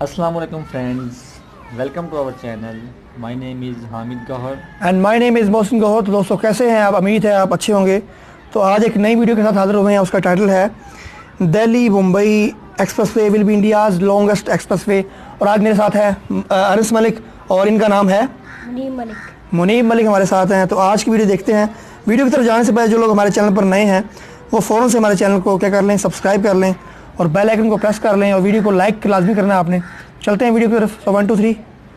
Assalamu alaikum friends, welcome to our channel. My name is Hamid Gahar. And my name is Mohsin Gauhar. तो दोस्तों कैसे हैं आप? उम्मीद है आप अच्छे होंगे। तो आज एक नई वीडियो के साथ हाजिर हुए हैं। उसका टाइटल है Delhi Mumbai expressway will be India's longest expressway. और आज मेरे साथ है अनस मलिक और इनका नाम है मुनीब मलिक हमारे साथ हैं। तो आज की वीडियो देखते हैं। वीडियो की तरफ जाने से पहले जो लोग हमारे चैनल पर नए हैं वो फ़ौरन से हमारे चैनल को क्या कर लें, सब्सक्राइब कर लें और बेल आइकन को प्रेस कर लें और वीडियो को लाइक लाजमी करना है आपने। चलते हैं वीडियो की तरफ। 1 2 3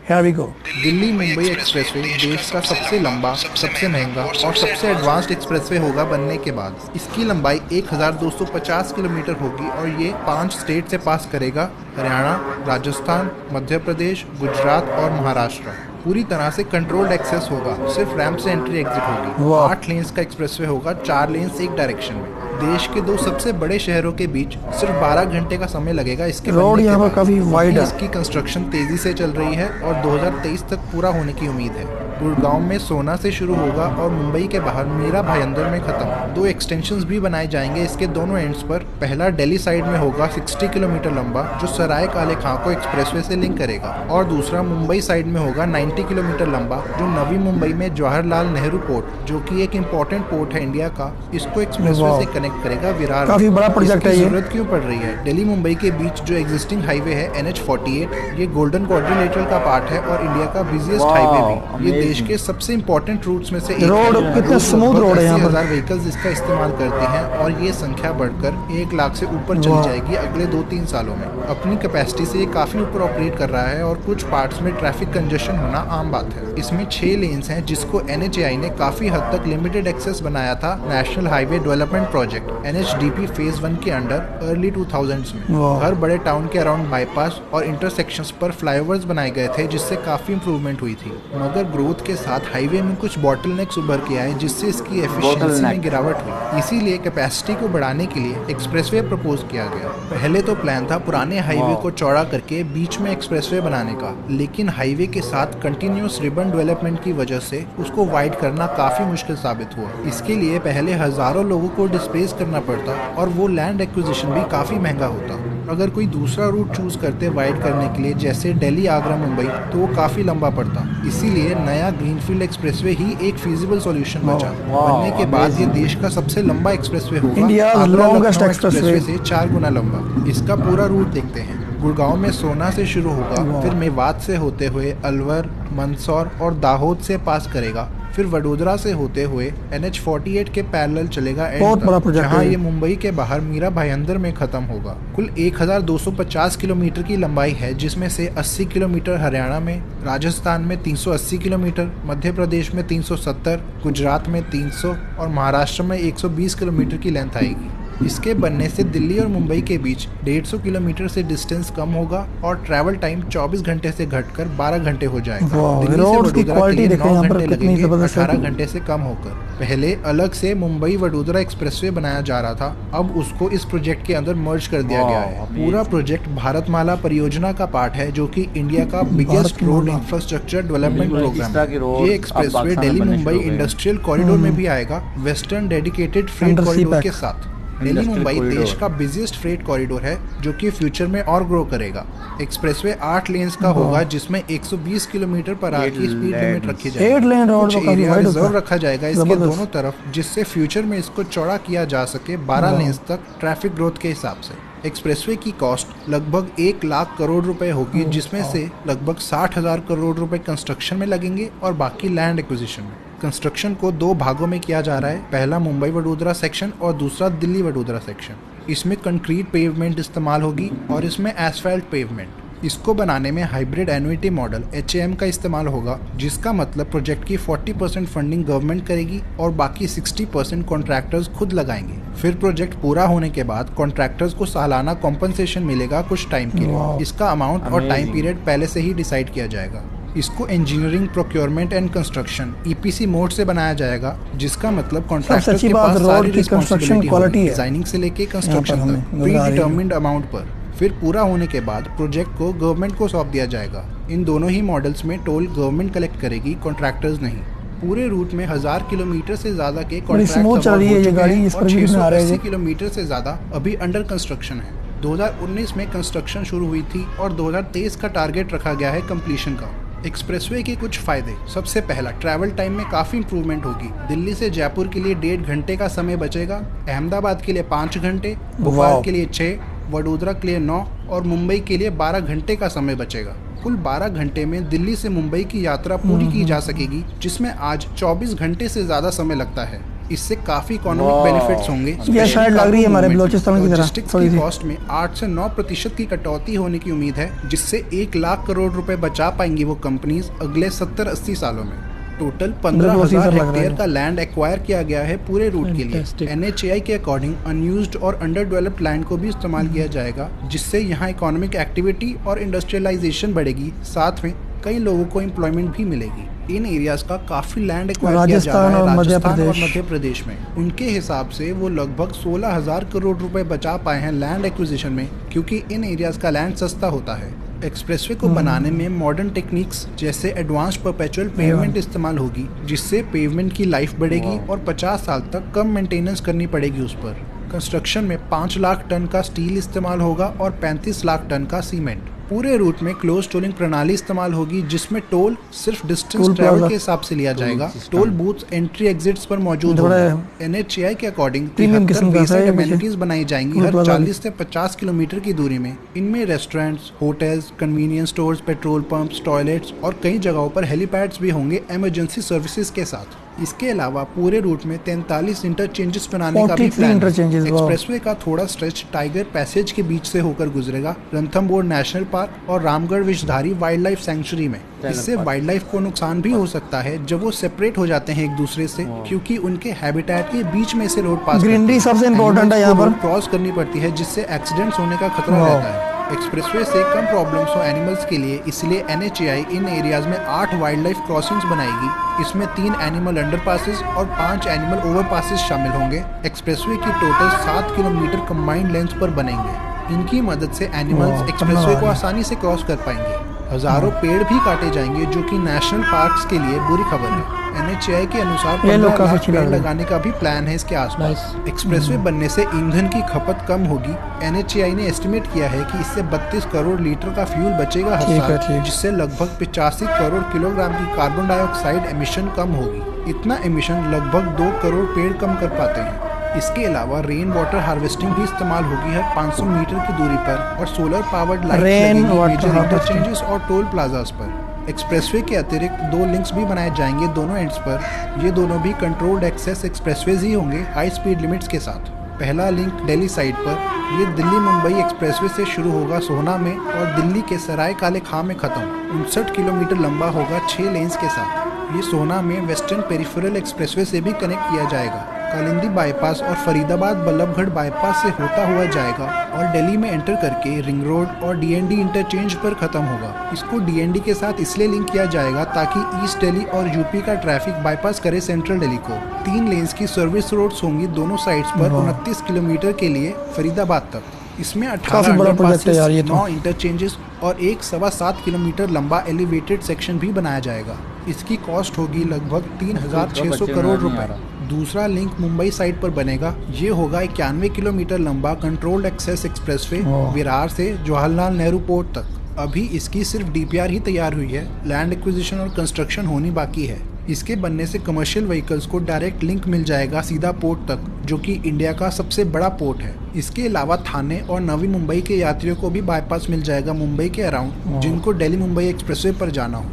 here we go. Delhi Mumbai expressway देश का सबसे लंबा, सबसे महंगा और सबसे एडवांस्ड एक्सप्रेसवे होगा बनने के बाद। इसकी लंबाई 1250 किलोमीटर होगी और ये 5 स्टेट से पास करेगा: हरियाणा, राजस्थान, मध्य प्रदेश, गुजरात और महाराष्ट्र। पूरी तरह से कंट्रोल्ड एक्सेस होगा, सिर्फ रैंप से एंट्री एग्जिट होगी। 8 लेन्स का एक्सप्रेसवे होगा, 4 लेन्स एक डायरेक्शन में। देश के 2 सबसे बड़े शहरों के बीच सिर्फ 12 घंटे का समय लगेगा इसके रोड यहाँ पर काफी वाइड है। इसकी कंस्ट्रक्शन तेजी से चल रही है और 2023 तक पूरा होने की उम्मीद है। गुड़गांव में सोना से शुरू होगा और मुंबई के बाहर मीरा भाईंदर में खत्म। 2 एक्सटेंशंस भी बनाए जाएंगे इसके दोनों एंड्स पर। पहला दिल्ली साइड में होगा 60 किलोमीटर लंबा, जो सराय काले खां को एक्सप्रेसवे से लिंक करेगा, और दूसरा मुंबई साइड में होगा 90 किलोमीटर लंबा, जो नवी मुंबई में जवाहरलाल नेहरू पोर्ट, जो कि एक इम्पोर्टेंट पोर्ट है इंडिया का, इसको एक्सप्रेसवे से कनेक्ट करेगा विरार। काफी बड़ा प्रोजेक्ट है ये। जरूरत क्यों पड़ रही है? दिल्ली मुंबई के बीच जो एग्जिस्टिंग हाईवे है NH48, ये गोल्डन क्वाड्रिलेटरल का पार्ट है और इंडिया का बिजिएस्ट हाईवे भी। ये देश के सबसे इंपॉर्टेंट रूट्स में से एक रोड है। कितना स्मूथ रोड है यहाँ पर। 80,000 व्हीकल्स इसका इस्तेमाल करते हैं और ये संख्या बढ़कर 1 लाख से ऊपर चली जाएगी अगले 2-3 सालों में। अपनी कैपेसिटी से ये काफी ऊपर ऑपरेट कर रहा है और कुछ पार्ट्स में ट्रैफिक कंजेशन होना आम बात है। इसमें 6 लेन्स हैं जिसको NHAI ने काफी हद तक लिमिटेड एक्सेस बनाया था national highway development project NHDP phase 1 के अंडर अर्ली 2000s में। हर बड़े टाउन के अराउंड बाईपास और इंटरसेक्शंस पर फ्लाईओवर्स बनाए गए थे जिससे काफी इंप्रूवमेंट हुई थी। मगर ग्रोथ के साथ हाईवे में कुछ बॉटलनेक्स उभर के आए जिससे इसकी एफिशिएंसी में गिरावट हुई। इसीलिए कैपेसिटी को बढ़ाने के लिए एक्सप्रेसवे प्रपोज किया गया। पहले तो प्लान था पुराने हाईवे को चौड़ा करके बीच में एक्सप्रेसवे बनाने का, लेकिन हाईवे के साथ कंटिन्यूअस रिबन डेवलपमेंट की वजह से उसको वाइड करना काफी मुश्किल साबित हुआ। इसके लिए पहले हजारों लोगों को डिस्प्लेस करना पड़ता और वो लैंड एक्विजिशन भी काफी महंगा होता। अगर कोई दूसरा रूट चूज करते वाइड करने के लिए, जैसे दिल्ली आगरा मुंबई, तो वो काफी लंबा पड़ता। इसीलिए नया ग्रीनफील्ड एक्सप्रेसवे ही एक फीजिबल सॉल्यूशन बचा। बनने के बाद ये देश का सबसे लंबा एक्सप्रेसवे होगा, इंडियाज़ लॉन्गेस्ट एक्सप्रेसवे से 4 गुना लंबा। इसका पूरा रूट देखते हैं। गुड़गांव में सोना से शुरू होगा, फिर मेवात से होते हुए अलवर, मंदसौर और दाहोद से पास करेगा, फिर वडोदरा से होते हुए NH48 के पैरेलल चलेगा बहुत बड़ा प्रोजेक्ट है। जहां ये मुंबई के बाहर मीरा भाईंदर में खत्म होगा। कुल 1250 किलोमीटर की लंबाई है, जिसमें से 80 किलोमीटर हरियाणा में, राजस्थान में 380 किलोमीटर, मध्य प्रदेश में 370, गुजरात में 300 और महाराष्ट्र में 120 किलोमीटर की लेंथ आएगी। इसके बनने से दिल्ली और मुंबई के बीच 150 किलोमीटर से डिस्टेंस कम होगा और ट्रैवल टाइम 24 घंटे से घटकर 12 घंटे हो जाएगा। दिल्ली से वडोदरा के लिए 9 घंटे लगेंगे, 18 घंटे से कम होकर। पहले अलग से मुंबई वडोदरा एक्सप्रेसवे बनाया जा रहा था, अब उसको इस प्रोजेक्ट के अंदर मर्ज कर दिया गया है। पूरा प्रोजेक्ट भारतमाला परियोजना का पार्ट है, जो कि इंडिया का biggest road infrastructure development programme है। ये expressway Delhi Mumbai industrial corridor में भी आएगा, वेस्टर्न डेडिकेटेड फ्रेट कॉरिडोर के साथ। दिल्ली मुंबई देश का बिजिएस्ट फ्रेट कॉरिडोर है, जो कि फ्यूचर में और ग्रो करेगा। एक्सप्रेसवे 8 लेन्स का होगा, जिसमें 120 किलोमीटर पर आवर की स्पीड लिमिट रखी जाएगी। 8 लेन रोड कुछ एरिया रिजर्व रखा जाएगा इसके दोनों तरफ, जिससे फ्यूचर में इसको चौड़ा किया जा सके 12 लेन्स तक ट्रैफिक ग्रोथ के हिसाब से। एक्सप्रेसवे की कॉस्ट लगभग 1 लाख करोड़ रुपए होगी, जिसमें से लगभग 60,000 करोड़ रुपए कंस्ट्रक्शन में लगेंगे और बाकी लैंड एक्विजिशन में। कंस्ट्रक्शन को 2 भागों में किया जा रहा है, पहला मुंबई वडोदरा सेक्शन और दूसरा दिल्ली वडोदरा सेक्शन। इसमें कंक्रीट पेवमेंट इस्तेमाल होगी और इसमें एसफाल्ट पेवमेंट। इसको बनाने में हाइब्रिड एन्युटी मॉडल HAM का इस्तेमाल होगा, जिसका मतलब प्रोजेक्ट की 40% फंडिंग गवर्नमेंट करेगी और बाकी 60% कॉन्ट्रैक्टर्स खुद लगाएंगे। फिर प्रोजेक्ट पूरा होने के बाद कॉन्ट्रैक्टर्स को सालाना कॉम्पनसेशन मिलेगा कुछ टाइम के लिए। इसका अमाउंट और टाइम पीरियड पहले से ही डिसाइड किया जाएगा। इसको engineering, procurement and construction EPC mode से बनाया जाएगा, जिसका मतलब कॉन्ट्रैक्टर्स के पास सारी रिस्पांसिबिलिटी होगी, डिजाइनिंग से लेके कंस्ट्रक्शन तक, प्री डिटर्मिन्ड अमाउंट पर। फिर पूरा होने के बाद प्रोजेक्ट को गवर्नमेंट को सौंप दिया जाएगा। इन दोनों ही मॉडल्स में टोल गवर्नमेंट कलेक्ट करेगी, कॉन्ट्रैक्टर्स नहीं। पूरे रूट में 1000 किलोमीटर से ज्यादा के कॉन्ट्रैक्ट चल रही है ये गाड़ी, इस पर भी 680 किलोमीटर से ज्यादा अभी अंडर कंस्ट्रक्शन है। 2019 में कंस्ट्रक्शन शुरू हुई थी और 2023 का टारगेट रखा गया है कंप्लीशन का। एक्सप्रेसवे के कुछ फायदे। सबसे पहला, ट्रैवल टाइम में काफ़ी इंप्रूवमेंट होगी। दिल्ली से जयपुर के लिए 1.5 घंटे का समय बचेगा, अहमदाबाद के लिए 5 घंटे, भोपाल के लिए 6, वडोदरा के लिए 9 और मुंबई के लिए 12 घंटे का समय बचेगा। कुल 12 घंटे में दिल्ली से मुंबई की यात्रा पूरी की जा सकेगी, जिसमें आज 24 घंटे से ज़्यादा समय लगता है। इससे काफ़ी इकोनॉमिक बेनिफिट्स होंगे। ये शायद लग रही है हमारे बलोचिस्तान की तरह। लॉजिस्टिक्स की कॉस्ट में 8 से 9% की कटौती होने की उम्मीद है, जिससे 1 लाख करोड़ रुपए बचा पाएंगी वो कंपनीज अगले 70-80 सालों में। टोटल 15,000 हेक्टेयर का लैंड एक्वायर किया गया है पूरे रूट के लिए। NHAI के अकॉर्डिंग अनयूज्ड और अंडर डेवलप्ड लैंड को भी इस्तेमाल किया जाएगा, जिससे यहाँ इकोनॉमिक एक्टिविटी और इंडस्ट्रियलाइजेशन बढ़ेगी। साथ में कई लोगों को एम्प्लॉयमेंट भी मिलेगी। इन एरियाज का काफी लैंड एक्वायर किया जा रहा है राजस्थान और मध्य प्रदेश में। उनके हिसाब से वो लगभग 16,000 करोड़ रुपए बचा पाए हैं लैंड एक्विजिशन में, क्योंकि इन एरियाज का लैंड सस्ता होता है। एक्सप्रेसवे को बनाने में मॉडर्न टेक्निक्स जैसे एडवांस परपेचुअल पेवमेंट इस्तेमाल होगी, जिससे पेवमेंट की लाइफ बढ़ेगी और 50 साल तक कम मेंटेनेंस करनी पड़ेगी उस पर। कंस्ट्रक्शन में 5 लाख टन का स्टील इस्तेमाल होगा और 35 लाख टन का सीमेंट। पूरे रूट में क्लोज टोलिंग प्रणाली इस्तेमाल होगी, जिसमें टोल सिर्फ डिस्टेंस ट्रैवल के हिसाब से लिया जाएगा। टोल बूथ्स एंट्री एग्जिट्स पर मौजूद होंगे। NHAI के अकॉर्डिंग 73 बेसिक अमेनिटीज बनाई जाएंगी हर 40 से 50 किलोमीटर की दूरी में। इनमें restaurants, hotels, convenience stores, petrol pumps, toilets और कई जगहों पर हेलीपैड्स भी होंगे इमरजेंसी सर्विसेज के साथ। इसके अलावा पूरे रूट में 43 इंटरचेंजेस बनाने का भी प्लान है। एक्सप्रेसवे का थोड़ा स्ट्रेच टाइगर पैसेज के बीच से होकर गुजरेगा, रणथंभौर नेशनल पार्क और Ramgarh Vishdhari wild life sanctuary में। इससे वाइल्ड लाइफ को नुकसान भी हो सकता है जब वो सेपरेट हो जाते हैं एक दूसरे से, क्योंकि उनके हैबिटेट के बीच में से रोड पास ग्रीनरी सबसे इम्पोर्टेंट है यहाँ पर क्रॉस करनी पड़ती है, जिससे एक्सीडेंट्स होने का खतरा रहता है। एक्सप्रेसवे से कम प्रॉब्लम्स हो एनिमल्स के लिए, इसलिए NHAI इन एरियाज में 8 वाइल्ड लाइफ क्रॉसिंग्स बनाएगी। इसमें 3 एनिमल अंडरपासेस और 5 एनिमल ओवरपासेस शामिल होंगे। एक्सप्रेसवे की टोटल 7 किलोमीटर कंबाइंड लेंथ पर बनेंगे। इनकी मदद से एनिमल्स एक्सप्रेसवे को आसानी से क्रॉस कर पाएंगे। हजारों पेड़ भी काटे जाएंगे, जो कि नेशनल पार्क्स के लिए बुरी खबर है। NHAI के अनुसार 15 लाख पेड़ लगाने का भी प्लान है इसके आसपास। एक्सप्रेसवे बनने से ईंधन की खपत कम होगी। NHAI ने एस्टिमेट किया है कि इससे 32 करोड़ लीटर का फ्यूल बचेगा हर साल, जिससे लगभग 85 करोड़ किलोग्राम की कार्बन डाइऑक्साइड एमिशन कम होगी। इतना एमिशन लगभग 2 करोड़ पेड़ कम कर पाते हैं। इसके अलावा रेन वाटर हार्वेस्टिंग भी इस्तेमाल होगी हर 500 मीटर की दूरी पर, और सोलर पावर्ड लाइट्स लगेंगी मेजर इंटरचेंजेस और टोल प्लाजास पर। एक्सप्रेसवे के अतिरिक्त 2 लिंक्स भी बनाए जाएंगे दोनों एंड्स पर। ये दोनों भी कंट्रोल्ड एक्सेस एक्सप्रेसवेज ही होंगे हाई स्पीड लिमिट्स के साथ। पहला लिंक दिल्ली साइड पर, ये दिल्ली मुंबई एक्सप्रेसवे से शुरू होगा सोहना में और दिल्ली के सराय काले खां में खत्म। 59 किलोमीटर लंबा होगा 6 लेन्स के साथ। ये सोहना में वेस्टर्न पेरिफेरल एक्सप्रेसवे से भी कनेक्ट किया जाएगा। कालिंदी बाईपास और फरीदाबाद बल्लभगढ़ बाईपास से होता हुआ जाएगा और दिल्ली में एंटर करके रिंग रोड और DND इंटरचेंज पर खत्म होगा। इसको DND के साथ इसलिए लिंक किया जाएगा ताकि ईस्ट दिल्ली और यूपी का ट्रैफिक बाईपास करे सेंट्रल दिल्ली को। 3 लेन्स की सर्विस रोड्स होंगी दोनों साइड्स पर 29 किलोमीटर के लिए फरीदाबाद तक। इसमें 18 अंडरपासेस, 9 इंटरचेंजेस और एक 7.25 किलोमीटर लंबा एलिवेटेड सेक्शन भी बनाया जाएगा। इसकी कॉस्ट होगी लगभग 3,600 करोड़ रुपए। दूसरा लिंक मुंबई साइड पर बनेगा। ये होगा 91 किलोमीटर लंबा कंट्रोल्ड एक्सेस एक्सप्रेसवे विरार से जवाहरलाल नेहरू पोर्ट तक। अभी इसकी सिर्फ DPR ही तैयार हुई है, लैंड एक्विजिशन और कंस्ट्रक्शन होनी बाकी है। इसके बनने से कमर्शियल व्हीकल्स को डायरेक्ट लिंक मिल जाएगा सीधा पोर्ट तक, जो कि इंडिया का सबसे बड़ा पोर्ट है। इसके अलावा थाने और नवी मुंबई के यात्रियों को भी बाईपास मिल जाएगा मुंबई के अराउंड, जिनको दिल्ली मुंबई एक्सप्रेसवे पर जाना हो।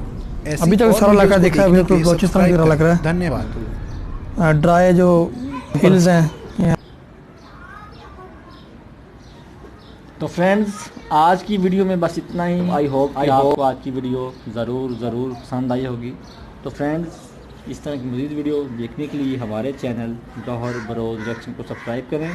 अभी तक सारा इलाका देखा है, बिल्कुल बलोचिस्तान की तरह लग रहा है। धन्यवाद। ड्राई जो हिल्स हैं। तो फ्रेंड्स, आज की वीडियो में बस इतना ही। आई होप आपको आज की वीडियो ज़रूर पसंद आई होगी। तो फ्रेंड्स, इस तरह की मज़ीद वीडियो देखने के लिए हमारे चैनल गौहर बरोज रिएक्शन को सब्सक्राइब करें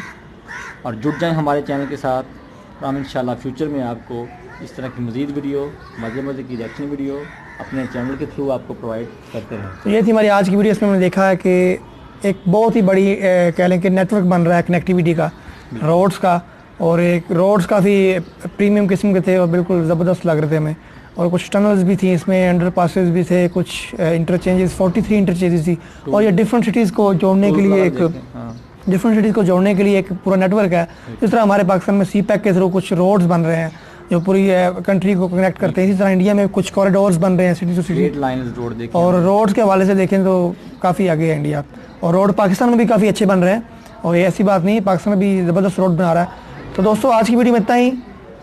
और जुड़ जाएं हमारे चैनल के साथ। हम इंशाल्लाह फ्यूचर में आपको इस तरह की मज़ीद वीडियो, मज़े की रिएक्शन वीडियो अपने चैनल के थ्रू आपको प्रोवाइड करते रहें। तो ये थी हमारी आज की वीडियो। इसमें हमने देखा है कि एक बहुत ही बड़ी कह लें कि नेटवर्क बन रहा है कनेक्टिविटी का, रोड्स का, और एक रोड्स काफ़ी प्रीमियम किस्म के थे और बिल्कुल ज़बरदस्त लग रहे थे हमें। और कुछ टनल्स भी थी इसमें, अंडर पासेस भी थे, कुछ इंटरचेंजेस, 43 इंटरचेंजेस थी। और ये डिफरेंट सिटीज़ को जोड़ने के लिए एक डिफरेंट सिटीज़ को जोड़ने के लिए एक पूरा नेटवर्क है। इस तरह हमारे पाकिस्तान में सी पैक के थ्रू कुछ रोड्स बन रहे हैं जो पूरी कंट्री को कनेक्ट करते हैं। इसी तरह इंडिया में कुछ कॉरिडोर्स बन रहे हैं city to city. 8 lines road देखें, और रोड्स के हवाले से देखें तो काफ़ी आगे है इंडिया, और रोड पाकिस्तान में भी काफ़ी अच्छे बन रहे हैं। और ये ऐसी बात नहीं है, पाकिस्तान में भी ज़बरदस्त रोड बना रहा है। तो दोस्तों आज की वीडियो में इतना ही।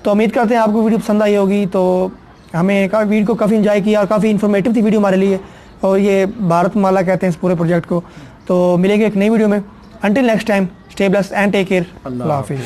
तो उम्मीद करते हैं आपको वीडियो पसंद आई होगी। तो हमें वीडियो को काफ़ी इंजॉय किया और काफ़ी इन्फॉर्मेटिव थी वीडियो हमारे लिए, और ये भारतमाला कहते हैं इस पूरे प्रोजेक्ट को। तो मिलेंगे एक नई वीडियो में। Until next time, stay blessed and take care. अल्लाह हाफिज़।